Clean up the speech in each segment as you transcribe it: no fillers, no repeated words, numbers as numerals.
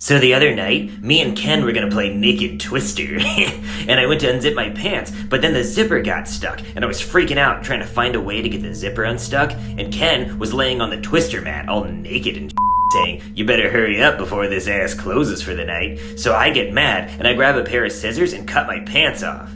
So the other night, me and Ken were gonna play Naked Twister, and I went to unzip my pants, but then the zipper got stuck, and I was freaking out trying to find a way to get the zipper unstuck, and Ken was laying on the Twister mat all naked and saying, "You better hurry up before this ass closes for the night." So I get mad, and I grab a pair of scissors and cut my pants off.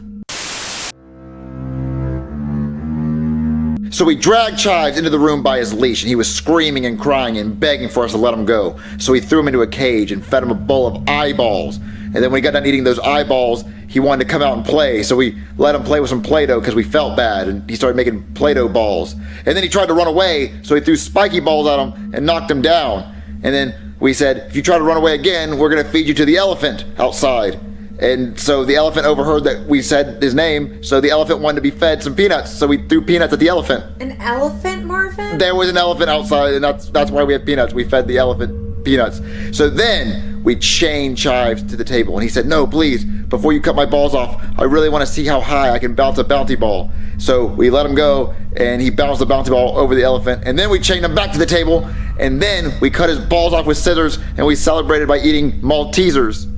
So we dragged Chives into the room by his leash, and he was screaming and crying and begging for us to let him go. So we threw him into a cage and fed him a bowl of eyeballs. And then when he got done eating those eyeballs, he wanted to come out and play. So we let him play with some Play-Doh because we felt bad, and he started making Play-Doh balls. And then he tried to run away, so we threw spiky balls at him and knocked him down. And then we said, "If you try to run away again, we're going to feed you to the elephant outside." And so the elephant overheard that we said his name, so the elephant wanted to be fed some peanuts, so we threw peanuts at the elephant. An elephant, Marvin? There was an elephant outside, and that's why we had peanuts. We fed the elephant peanuts. So then we chained Chives to the table, and he said, "No, please, before you cut my balls off, I really want to see how high I can bounce a bounty ball." So we let him go, and he bounced the bounty ball over the elephant, and then we chained him back to the table, and then we cut his balls off with scissors, and we celebrated by eating Maltesers.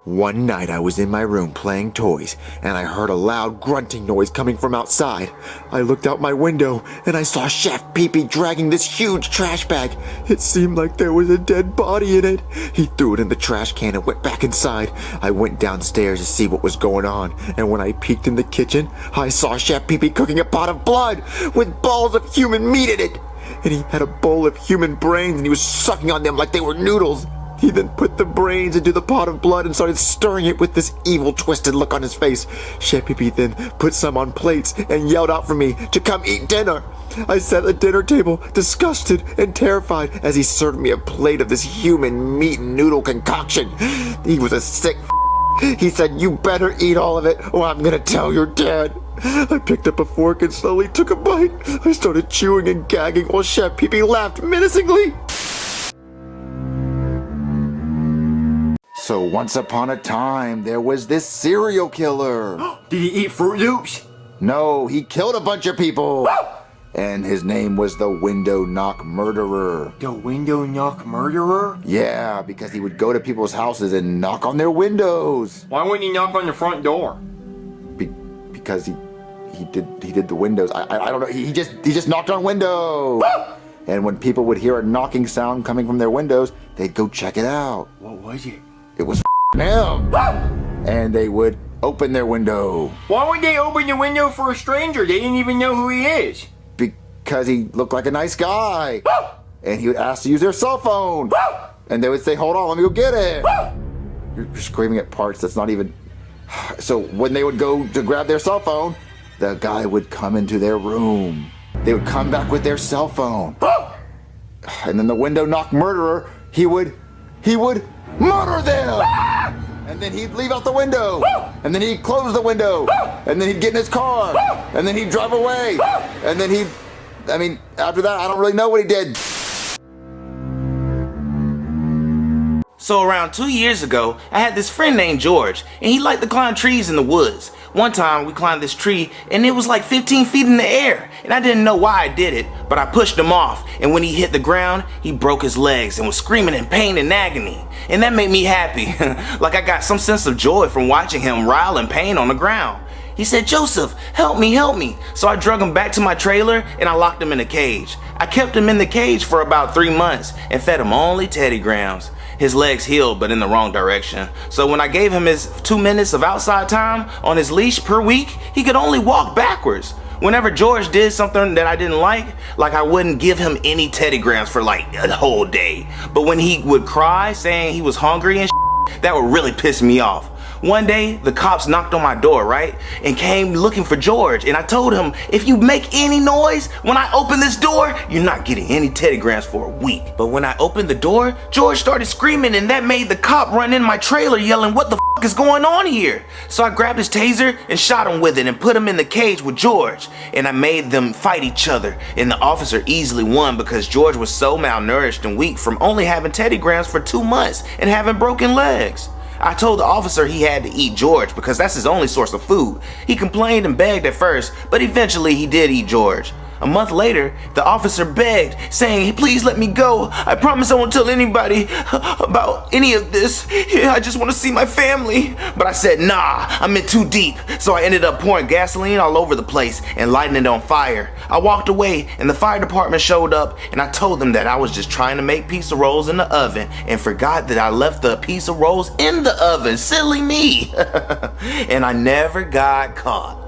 One night I was in my room playing toys, and I heard a loud grunting noise coming from outside. I looked out my window, and I saw Chef Pee-Pee dragging this huge trash bag. It seemed like there was a dead body in it. He threw it in the trash can and went back inside. I went downstairs to see what was going on, and when I peeked in the kitchen, I saw Chef Pee-Pee cooking a pot of blood with balls of human meat in it. And he had a bowl of human brains, and he was sucking on them like they were noodles. He then put the brains into the pot of blood and started stirring it with this evil, twisted look on his face. Chef Pee-Pee then put some on plates and yelled out for me to come eat dinner. I sat at the dinner table, disgusted and terrified, as he served me a plate of this human meat noodle concoction. He was a sick He said, "You better eat all of it, or I'm gonna tell your dad." I picked up a fork and slowly took a bite. I started chewing and gagging while Chef Pee-Pee laughed menacingly. So once upon a time, there was this serial killer. Did he eat Fruit Loops? No, he killed a bunch of people. And his name was the Window Knock Murderer. The Window Knock Murderer? Yeah, because he would go to people's houses and knock on their windows. Why wouldn't he knock on the front door? Because he did the windows. I don't know. He just knocked on windows. And when people would hear a knocking sound coming from their windows, they'd go check it out. What was it? It was him. And they would open their window. Why would they open the window for a stranger? They didn't even know who he is. Because he looked like a nice guy. And he would ask to use their cell phone. And they would say, "Hold on, let me go get it." You're screaming at parts that's not even... So when they would go to grab their cell phone, the guy would come into their room. They would come back with their cell phone. And then the Window Knock Murderer, he would murder them. And then he'd leave out the window. And then he'd close the window. And then he'd get in his car. And then he'd drive away. And then after that, I don't really know what he did. So around 2 years ago, I had this friend named George, and he liked to climb trees in the woods. One time we climbed this tree, and it was like 15 feet in the air, and I didn't know why I did it, but I pushed him off, and when he hit the ground, he broke his legs and was screaming in pain and agony, and that made me happy. Like I got some sense of joy from watching him writhe in pain on the ground. He said, "Joseph, help me, help me." So I drug him back to my trailer and I locked him in a cage. I kept him in the cage for about 3 months and fed him only Teddy Grahams. His legs healed, but in the wrong direction. So when I gave him his 2 minutes of outside time on his leash per week, he could only walk backwards. Whenever George did something that I didn't like I wouldn't give him any Teddy Grahams for like a whole day. But when he would cry saying he was hungry and that would really piss me off. One day, the cops knocked on my door, right? And came looking for George. And I told him, "If you make any noise when I open this door, you're not getting any Teddy Grahams for a week." But when I opened the door, George started screaming, and that made the cop run in my trailer yelling, "What the f*** is going on here?" So I grabbed his taser and shot him with it and put him in the cage with George. And I made them fight each other. And the officer easily won because George was so malnourished and weak from only having Teddy Grahams for 2 months and having broken legs. I told the officer he had to eat George because that's his only source of food. He complained and begged at first, but eventually he did eat George. A month later, the officer begged, saying, "Hey, please let me go. I promise I won't tell anybody about any of this. I just want to see my family." But I said, nah, I'm in too deep. So I ended up pouring gasoline all over the place and lighting it on fire. I walked away and the fire department showed up, and I told them that I was just trying to make pizza rolls in the oven and forgot that I left the piece of rolls in the oven. Silly me. And I never got caught.